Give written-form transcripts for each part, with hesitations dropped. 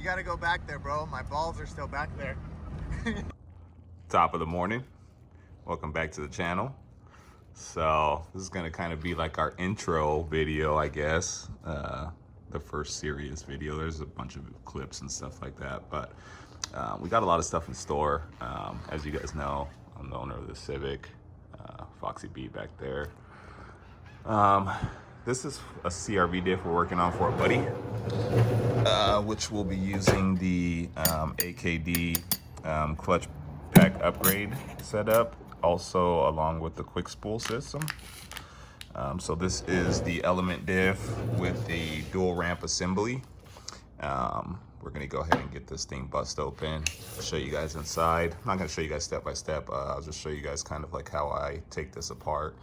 You gotta go back there, bro. My balls are still back there. Top of the morning. Welcome back to the channel. So this is gonna kind of be like our intro video, I guess. The first serious video. There's a bunch of clips and stuff like that, but we got a lot of stuff in store. As you guys know, I'm the owner of the Civic, Foxy B back there. This is a CRV diff we're working on for a buddy, which will be using the AKD clutch pack upgrade setup, also along with the quick spool system. So this is the element diff with the dual ramp assembly. We're gonna go ahead and get this thing bust open. I'll show you guys inside. I'm not gonna show you guys step by step. I'll just show you guys kind of like how I take this apart.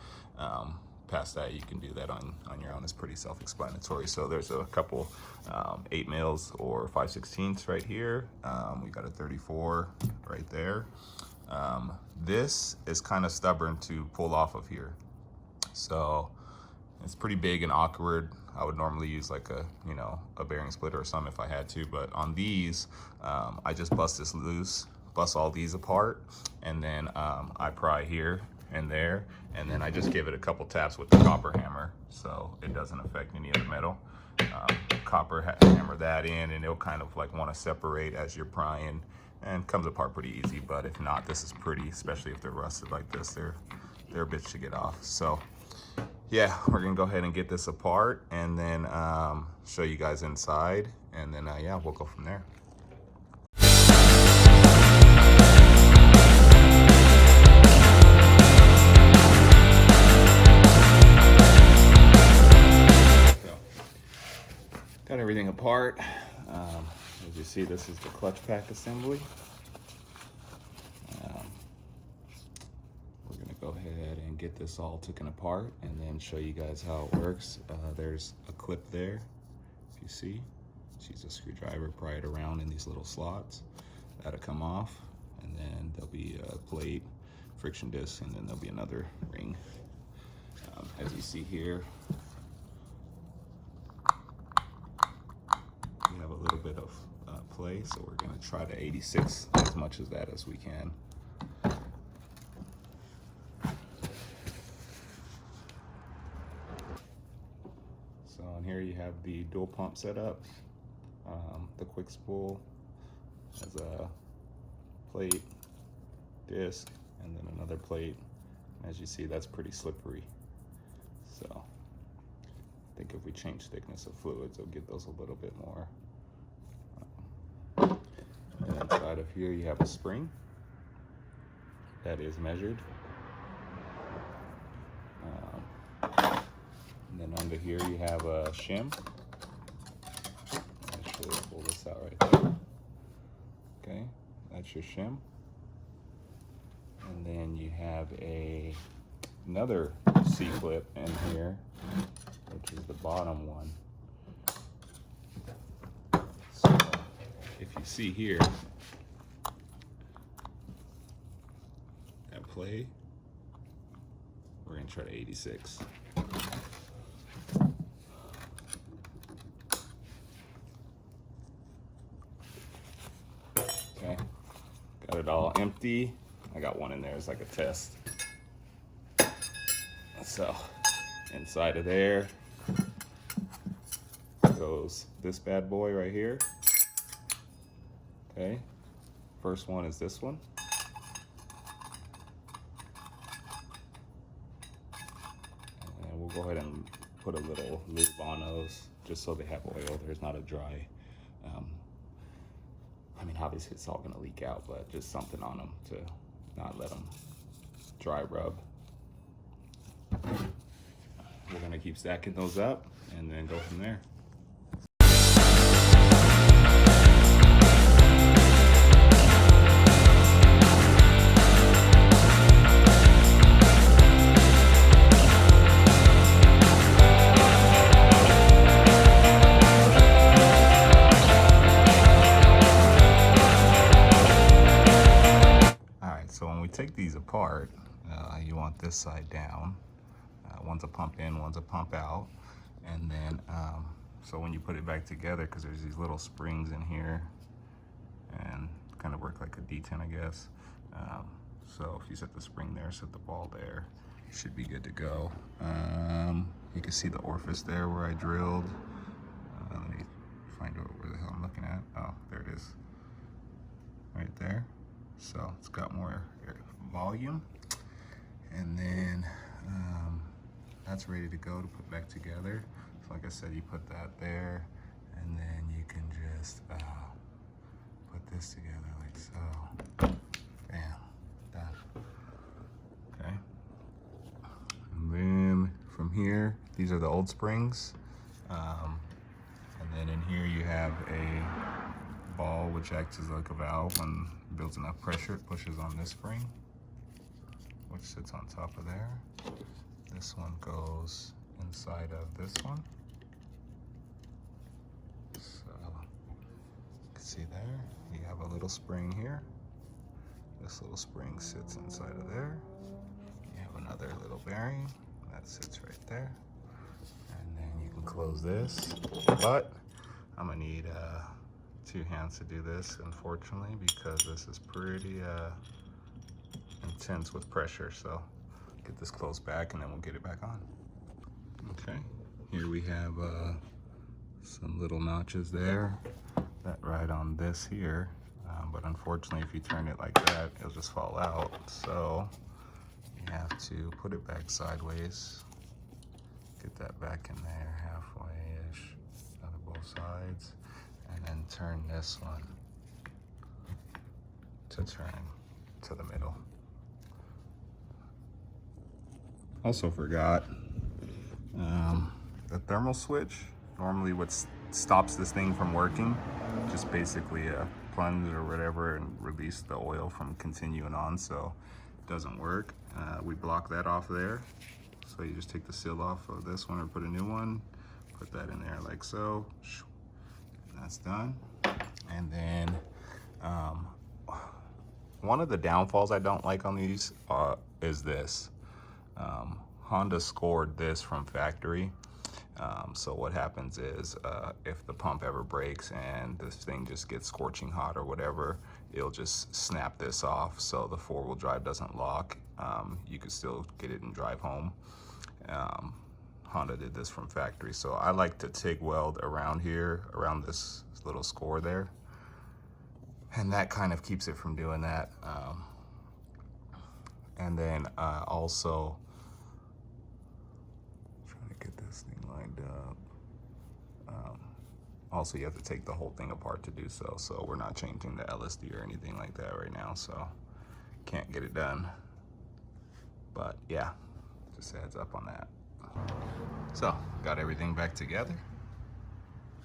Past that, you can do that on your own. It's pretty self-explanatory. So there's a couple 8 mils or 5/16 right here. We got a 34 right there. This is kind of stubborn to pull off of here. So it's pretty big and awkward. I would normally use like a bearing splitter or something if I had to, but on these, I just bust this loose, bust all these apart, and then I pry here and there, and then I just give it a couple taps with the copper hammer so it doesn't affect any of the metal. Copper hammer that in, and it'll kind of like want to separate as you're prying, and comes apart pretty easy. But if not, this is pretty, especially if they're rusted like this, they're a bitch to get off. So yeah, we're gonna go ahead and get this apart and then show you guys inside, and then yeah, we'll go from there. Got everything apart. As you see, this is the clutch pack assembly. We're gonna go ahead and get this all taken apart and then show you guys how it works. There's a clip there, if you see. Just use a screwdriver, pry it around in these little slots. That'll come off, and then there'll be a plate, friction disc, and then there'll be another ring. As you see here, we have a little bit of play, so we're gonna try to 86 as much as that as we can. So on here you have the dual pump setup, the quick spool has a plate, disc, and then another plate. As you see, that's pretty slippery. So I think if we change thickness of fluids, it'll get those a little bit more. And inside of here you have a spring that is measured. And then under here you have a shim. Actually, pull this out right there. Okay, that's your shim. And then you have another C-clip in here, which is the bottom one. So if you see here, that play, we're gonna try to 86. Okay, got it all empty. I got one in there as like a test. So inside of there goes this bad boy right here. Okay, first one is this one. And we'll go ahead and put a little lube on those just so they have oil. There's not a dry, I mean, obviously it's all gonna leak out, but just something on them to not let them dry rub. We're gonna keep stacking those up and then go from there. Take these apart, you want this side down. One's a pump in, one's a pump out, and then So when you put it back together, because there's these little springs in here, and kind of work like a D10, I guess. So if you set the spring there, set the ball there, you should be good to go. You can see the orifice there where I drilled. Let me find out where the hell I'm looking at. Oh, there it is, right there. So it's got more volume, and then that's ready to go to put back together. So like I said, you put that there, and then you can just put this together like so. Bam, done. Okay. And then from here, these are the old springs. And then in here you have a ball which acts as like a valve. When it builds enough pressure, it pushes on this spring, which sits on top of there. This one goes inside of this one. So you can see there, you have a little spring here. This little spring sits inside of there. You have another little bearing that sits right there. And then you can close this, but I'm gonna need 2 hands to do this, unfortunately, because this is pretty intense with pressure. So get this closed back and then we'll get it back on. Okay, here we have some little notches there that ride on this here, but unfortunately if you turn it like that, it'll just fall out. So you have to put it back sideways, get that back in there halfway-ish on both sides, and then turn this one to turn to the middle. Also forgot the thermal switch. Normally what stops this thing from working, just basically a plunge or whatever and release the oil from continuing on, so it doesn't work. We block that off there. So you just take the seal off of this one or put a new one, put that in there like so, and that's done. And then one of the downfalls I don't like on these is this. Honda scored this from factory. So what happens is if the pump ever breaks and this thing just gets scorching hot or whatever, it'll just snap this off so the 4-wheel drive doesn't lock. You can still get it and drive home. Honda did this from factory. So I like to TIG weld around here, around this little score there. And that kind of keeps it from doing that. And then also, trying to get this thing lined up. Also, you have to take the whole thing apart to do so. So we're not changing the LSD or anything like that right now. So can't get it done. But yeah, just a heads up on that. So got everything back together.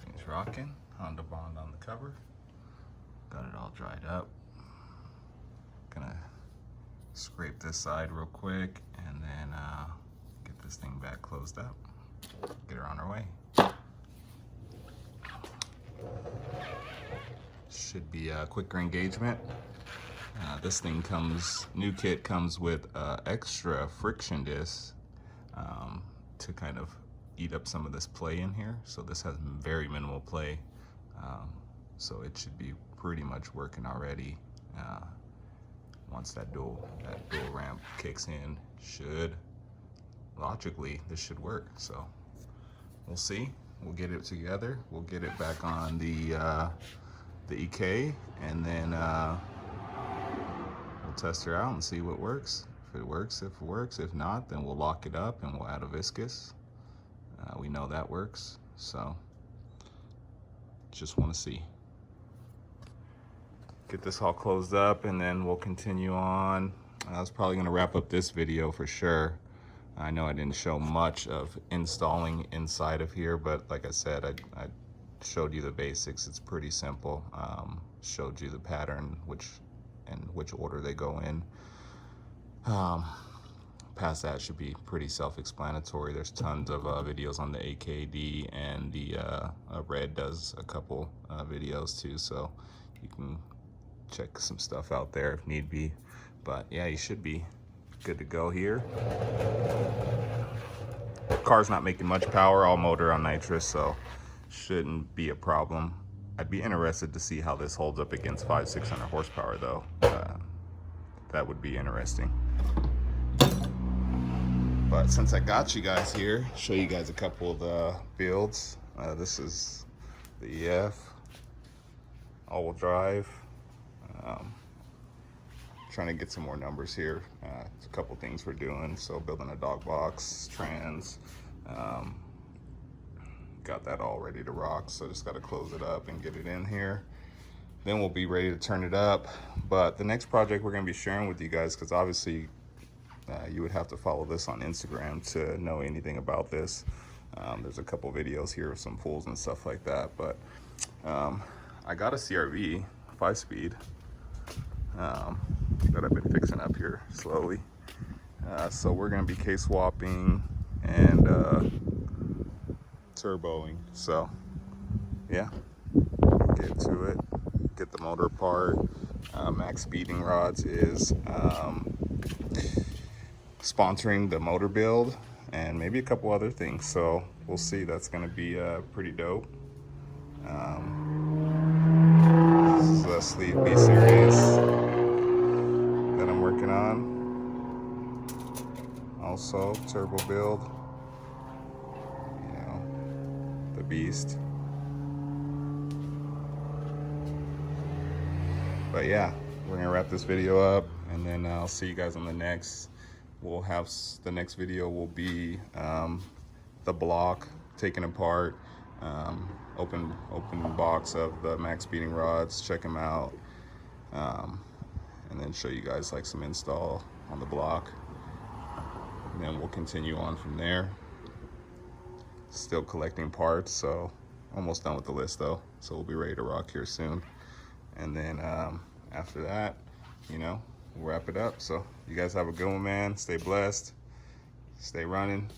Things rocking. Honda Bond on the cover. Got it all dried up. Gonna scrape this side real quick and then get this thing back closed up. Get her on her way. Should be a quicker engagement. This thing comes, new kit comes with extra friction discs to kind of eat up some of this play in here. So this has very minimal play. So it should be pretty much working already. Once that dual ramp kicks in, logically this should work. So we'll see. We'll get it together. We'll get it back on the EK, and then we'll test her out and see what works. If it works, if it works. If not, then we'll lock it up and we'll add a viscous. We know that works. So just want to see. Get this all closed up and then we'll continue on. I was probably going to wrap up this video for sure. I know I didn't show much of installing inside of here, but like I said, I showed you the basics. It's pretty simple. Showed you the pattern, which order they go in. Past that should be pretty self-explanatory. There's tons of videos on the AKD, and the Red does a couple videos too, so you can check some stuff out there if need be. But yeah, you should be good to go here. Car's not making much power, all motor on nitrous, so shouldn't be a problem. I'd be interested to see how this holds up against 500-600 horsepower though. That would be interesting. But since I got you guys here, show you guys a couple of the builds. This is the EF all-wheel drive. Trying to get some more numbers here. It's a couple things we're doing. So building a dog box, trans. Got that all ready to rock. So just got to close it up and get it in here. Then we'll be ready to turn it up. But the next project we're going to be sharing with you guys, because obviously you would have to follow this on Instagram to know anything about this. There's a couple videos here of some pulls and stuff like that. But I got a CRV 5-speed. That I've been fixing up here slowly. So we're gonna be case swapping and turboing. So yeah, get to it, get the motor apart. Max Speeding Rods is sponsoring the motor build and maybe a couple other things. So we'll see. That's gonna be pretty dope. This is a Sleeve B series that I'm working on. Also, turbo build, you know, the beast. But yeah, we're gonna wrap this video up, and then I'll see you guys on the next. We'll have the next video will be the block taken apart, open box of the Max Speeding rods. Check them out. And then show you guys like some install on the block, and then we'll continue on from there. Still collecting parts, so almost done with the list though, so we'll be ready to rock here soon. And then after that, you know, we'll wrap it up. So you guys have a good one, man. Stay blessed, stay running,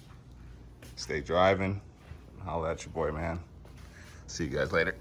stay driving. Holla at your boy, man. See you guys later.